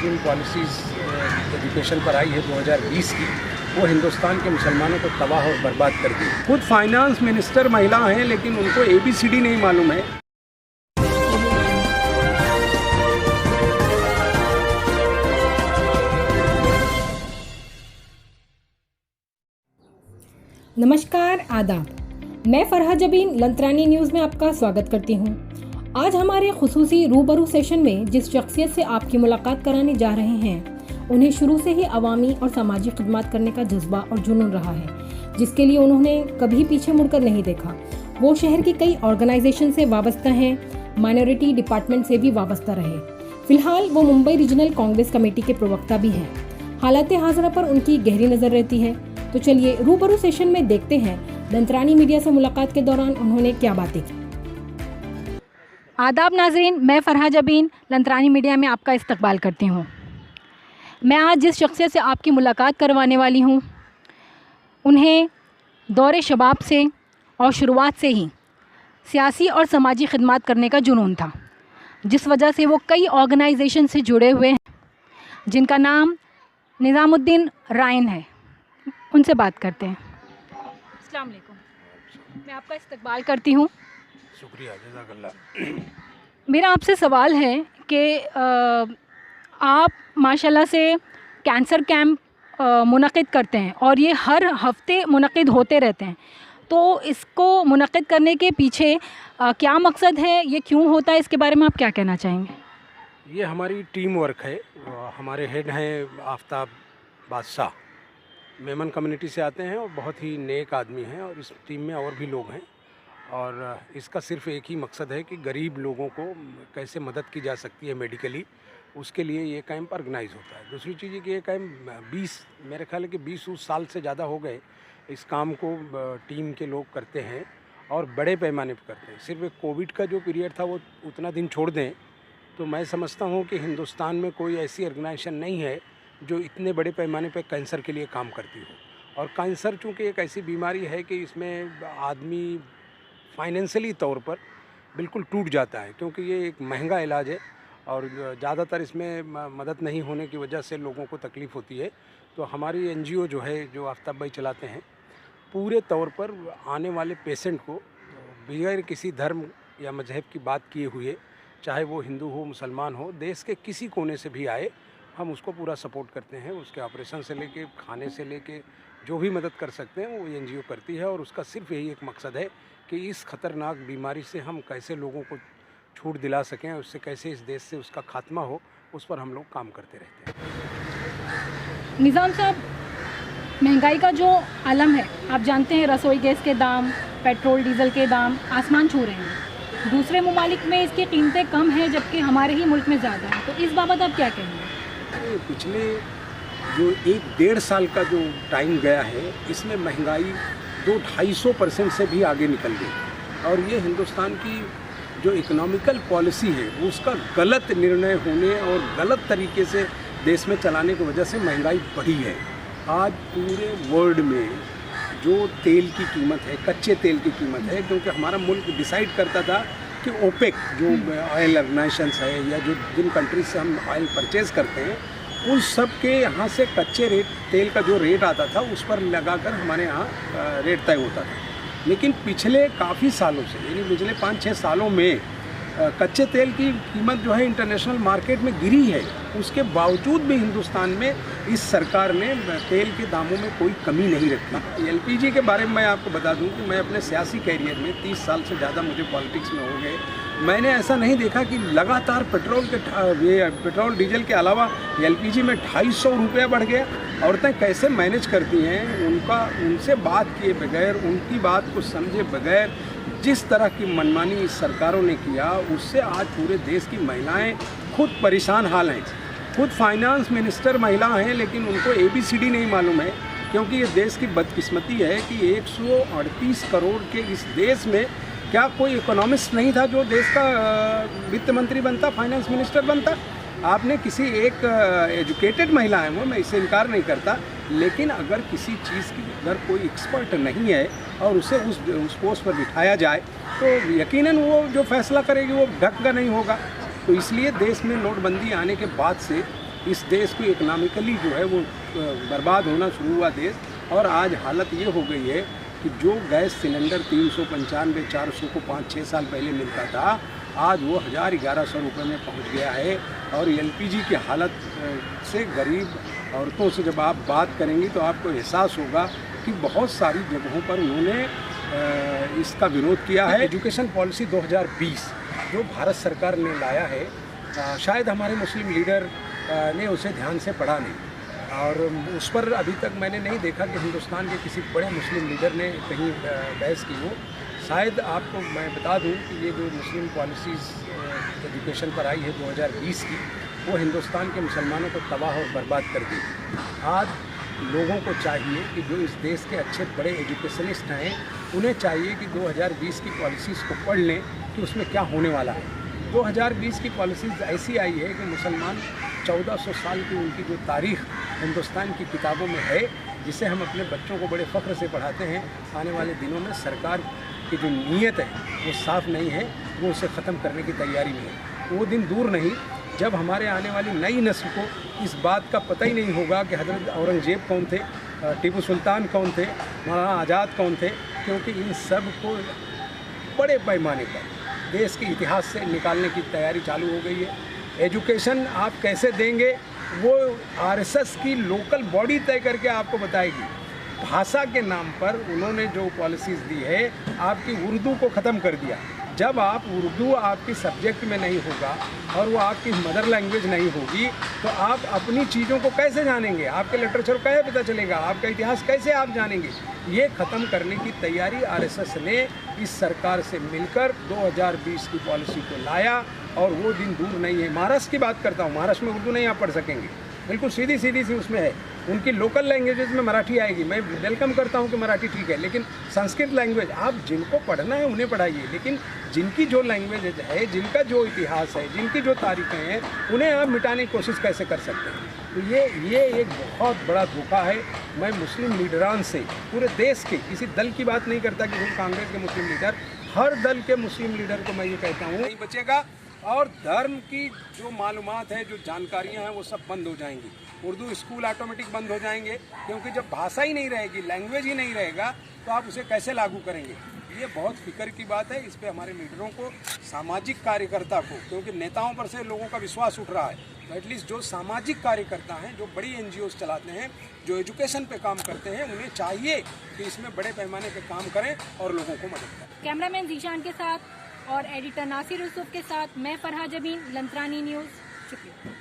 जिन policies education पर आई है 2020 की, वो हिंदुस्तान के मुसलमानों को तबाह और बर्बाद कर दी। खुद फाइनेंस मिनिस्टर महिला हैं, लेकिन उनको ABCD नहीं मालूम है। नमस्कार, आदाब। मैं फरहा जबीन लंतरानी न्यूज़ में आपका स्वागत करती हूँ। आज हमारे खुसूसी रूबरू सेशन में जिस शख्सियत से आपकी मुलाकात कराने जा रहे हैं, उन्हें शुरू से ही अवामी और समाजी खिदमत करने का जज्बा और जुनून रहा है, जिसके लिए उन्होंने कभी पीछे मुड़कर नहीं देखा। वो शहर की कई ऑर्गेनाइजेशन से वाबस्ता हैं, माइनॉरिटी डिपार्टमेंट से भी वाबस्ता रहे। फिलहाल वो मुंबई रीजनल कांग्रेस कमेटी के प्रवक्ता भी हैं। हालात हाज़िरा पर उनकी गहरी नज़र रहती है। तो चलिए रूबरू सेशन में देखते हैं लंतरानी मीडिया से मुलाकात के दौरान उन्होंने क्या बातें की। आदाब नाजरीन, मैं फरहा जबीन लंतरानी मीडिया में आपका इस्तकबाल करती हूँ। मैं आज जिस शख्सियत से आपकी मुलाकात करवाने वाली हूँ, उन्हें दौरे शबाब से और शुरुआत से ही सियासी और समाजी खिदमत करने का जुनून था, जिस वजह से वो कई ऑर्गेनाइजेशन से जुड़े हुए हैं, जिनका नाम निज़ामुद्दीन रायन है। उनसे बात करते हैं। अस्सलाम वालेकुम, मैं आपका इस्तकबाल करती हूँ। शुक्रिया, जज़ाकल्लाह। मेरा आपसे सवाल है कि आप माशाल्लाह से कैंसर कैंप मुनक़िद करते हैं और ये हर हफ्ते मुनक़िद होते रहते हैं, तो इसको मुनक़िद करने के पीछे क्या मकसद है, ये क्यों होता है, इसके बारे में आप क्या कहना चाहेंगे? ये हमारी टीम वर्क है। हमारे हेड हैं आफ्ताब बादशाह, मेमन कम्युनिटी से आते हैं और बहुत ही नेक आदमी हैं, और इस टीम में और भी लोग हैं। और इसका सिर्फ एक ही मकसद है कि गरीब लोगों को कैसे मदद की जा सकती है मेडिकली, उसके लिए ये कैंप ऑर्गेनाइज़ होता है। दूसरी चीज़ है कि ये कैंप मेरे ख्याल है कि 20 साल से ज़्यादा हो गए इस काम को टीम के लोग करते हैं और बड़े पैमाने पर करते हैं। सिर्फ एक कोविड का जो पीरियड था वो उतना दिन छोड़ दें तो मैं समझता हूँ कि हिंदुस्तान में कोई ऐसी ऑर्गेनाइजेशन नहीं है जो इतने बड़े पैमाने पे कैंसर के लिए काम करती हो। और कैंसर चूँकि एक ऐसी बीमारी है कि इसमें आदमी फाइनेंशियली तौर पर बिल्कुल टूट जाता है, क्योंकि ये एक महंगा इलाज है और ज़्यादातर इसमें मदद नहीं होने की वजह से लोगों को तकलीफ़ होती है। तो हमारी NGO जो है, जो आफ्ताब भाई चलाते हैं, पूरे तौर पर आने वाले पेशेंट को बगैर किसी धर्म या मजहब की बात किए हुए, चाहे वो हिंदू हो मुसलमान हो, देश के किसी कोने से भी आए, हम उसको पूरा सपोर्ट करते हैं। उसके ऑपरेशन से लेके खाने से लेके जो भी मदद कर सकते हैं वो NGO करती है। और उसका सिर्फ यही एक मकसद है कि इस ख़तरनाक बीमारी से हम कैसे लोगों को छूट दिला सकें, उससे कैसे इस देश से उसका खात्मा हो, उस पर हम लोग काम करते रहते हैं। निज़ाम साहब, महंगाई का जो आलम है, आप जानते हैं, रसोई गैस के दाम, पेट्रोल डीजल के दाम आसमान छू रहे हैं। दूसरे ममालिक में इसकी कीमतें कम हैं, जबकि हमारे ही मुल्क में ज़्यादा हैं। तो इस बाबत आप क्या कहेंगे? पिछले जो 1-1.5 साल का जो टाइम गया है, इसमें महंगाई 200-250% से भी आगे निकल गई। और ये हिंदुस्तान की जो इकोनॉमिकल पॉलिसी है, उसका गलत निर्णय होने और गलत तरीके से देश में चलाने की वजह से महंगाई बढ़ी है। आज पूरे वर्ल्ड में जो तेल की कीमत है, कच्चे तेल की कीमत है, क्योंकि हमारा मुल्क डिसाइड करता था कि ओपेक जो ऑयल ऑर्गेनाइजेशंस है या जो जिन कंट्रीज से हम ऑयल परचेज़ करते हैं, उन सब के यहाँ से कच्चे तेल का जो रेट आता था उस पर लगाकर हमारे यहाँ रेट तय होता था। लेकिन पिछले काफ़ी सालों से, यानी पिछले 5-6 सालों में कच्चे तेल की कीमत जो है इंटरनेशनल मार्केट में गिरी है। उसके बावजूद भी हिंदुस्तान में इस सरकार ने तेल के दामों में कोई कमी नहीं रखी। LPG के बारे में मैं आपको बता दूं कि मैं अपने सियासी कैरियर में 30 साल से ज़्यादा मुझे पॉलिटिक्स में हो गए, मैंने ऐसा नहीं देखा कि लगातार पेट्रोल डीजल के अलावा LPG में 250 रुपया बढ़ गया। औरतें कैसे मैनेज करती हैं, उनसे बात किए बगैर, उनकी बात को समझे बगैर जिस तरह की मनमानी इस सरकारों ने किया, उससे आज पूरे देश की महिलाएं खुद परेशान हाल हैं। खुद फाइनेंस मिनिस्टर महिला हैं, लेकिन उनको ABCD नहीं मालूम है, क्योंकि ये देश की बदकिस्मती है कि 138 करोड़ के इस देश में क्या कोई इकोनॉमिस्ट नहीं था जो देश का वित्त मंत्री बनता, फाइनेंस मिनिस्टर बनता। आपने किसी एक एजुकेटेड महिला है वो, मैं इससे इनकार नहीं करता, लेकिन अगर किसी चीज़ की अगर कोई एक्सपर्ट नहीं है और उसे उस पोस्ट पर बिठाया जाए तो यकीनन वो जो फैसला करेगी वो ढंग का नहीं होगा। तो इसलिए देश में नोटबंदी आने के बाद से इस देश को इकोनॉमिकली जो है वो बर्बाद होना शुरू हुआ देश। और आज हालत ये हो गई है कि जो गैस सिलेंडर 395 400 को 5-6 साल पहले मिलता था, आज वो 1000-1100 रुपये में पहुंच गया है। और एलपीजी की हालत से गरीब औरतों से जब आप बात करेंगी तो आपको एहसास होगा कि बहुत सारी जगहों पर उन्होंने इसका विरोध किया है। एजुकेशन पॉलिसी 2020 जो भारत सरकार ने लाया है, शायद हमारे मुस्लिम लीडर ने उसे ध्यान से पढ़ा नहीं, और उस पर अभी तक मैंने नहीं देखा कि हिंदुस्तान के किसी बड़े मुस्लिम लीडर ने कहीं बहस की हो। शायद आपको मैं बता दूं कि ये जो मुस्लिम पॉलिसीज़ एजुकेशन पर आई है 2020 की, वो हिंदुस्तान के मुसलमानों को तबाह और बर्बाद कर दी। आज लोगों को चाहिए कि जो इस देश के अच्छे बड़े एजुकेशनिस्ट हैं, उन्हें चाहिए कि 2020 की पॉलिसीज़ को पढ़ लें कि उसमें क्या होने वाला है। 2020 की पॉलिसीज़ ऐसी आई है कि मुसलमान 1400 साल की उनकी जो तारीख़ हिंदुस्तान की किताबों में है, जिसे हम अपने बच्चों को बड़े फ़ख्र से पढ़ाते हैं, आने वाले दिनों में सरकार की जो नीयत है वो साफ़ नहीं है, वो उसे ख़त्म करने की तैयारी में है। वो दिन दूर नहीं जब हमारे आने वाली नई नस्ल को इस बात का पता ही नहीं होगा कि हज़रत औरंगज़ेब कौन थे, टीपू सुल्तान कौन थे, मौलाना आज़ाद कौन थे, क्योंकि इन सब को बड़े पैमाने पर देश के इतिहास से निकालने की तैयारी चालू हो गई है। एजुकेशन आप कैसे देंगे वो आरएसएस की लोकल बॉडी तय करके आपको बताएगी। भाषा के नाम पर उन्होंने जो पॉलिसीज़ दी है, आपकी उर्दू को ख़त्म कर दिया। जब आप उर्दू आपकी सब्जेक्ट में नहीं होगा और वो आपकी मदर लैंग्वेज नहीं होगी, तो आप अपनी चीज़ों को कैसे जानेंगे, आपके लिटरेचर को कैसे पता चलेगा, आपका इतिहास कैसे आप जानेंगे। ये ख़त्म करने की तैयारी आरएसएस ने इस सरकार से मिलकर 2020 की पॉलिसी को लाया, और वो दिन दूर नहीं है। महाराष्ट्र की बात करता हूँ, महाराष्ट्र में उर्दू नहीं आप पढ़ सकेंगे, बिल्कुल सीधी सी उसमें है। उनकी लोकल लैंग्वेजेस में मराठी आएगी, मैं वेलकम करता हूँ कि मराठी ठीक है, लेकिन संस्कृत लैंग्वेज आप जिनको पढ़ना है उन्हें पढ़ाइए, लेकिन जिनकी जो लैंग्वेज है, जिनका जो इतिहास है, जिनकी जो तारीखें हैं, उन्हें आप मिटाने की कोशिश कैसे कर सकते हैं। तो ये एक बहुत बड़ा धोखा है। मैं मुस्लिम लीडरान से, पूरे देश के, किसी दल की बात नहीं करता कि कांग्रेस के मुस्लिम लीडर, हर दल के मुस्लिम लीडर को मैं ये कहता हूँ नहीं बचेगा, और धर्म की जो मालूमात है, जो जानकारियां हैं, वो सब बंद हो जाएंगी। उर्दू स्कूल ऑटोमेटिक बंद हो जाएंगे, क्योंकि जब भाषा ही नहीं रहेगी, लैंग्वेज ही नहीं रहेगा, तो आप उसे कैसे लागू करेंगे। ये बहुत फिक्र की बात है। इस पे हमारे लीडरों को, सामाजिक कार्यकर्ता को, क्योंकि नेताओं पर से लोगों का विश्वास उठ रहा है, तो एटलीस्ट जो सामाजिक कार्यकर्ता हैं, जो बड़ी NGOs चलाते हैं, जो एजुकेशन पे काम करते हैं, उन्हें चाहिए कि इसमें बड़े पैमाने पे काम करें और लोगों को मदद करें। कैमरामैन जीशान के साथ और एडिटर नासिर यूसुफ के साथ मैं फरहा जबीन, लंतरानी न्यूज़, शुक्रिया।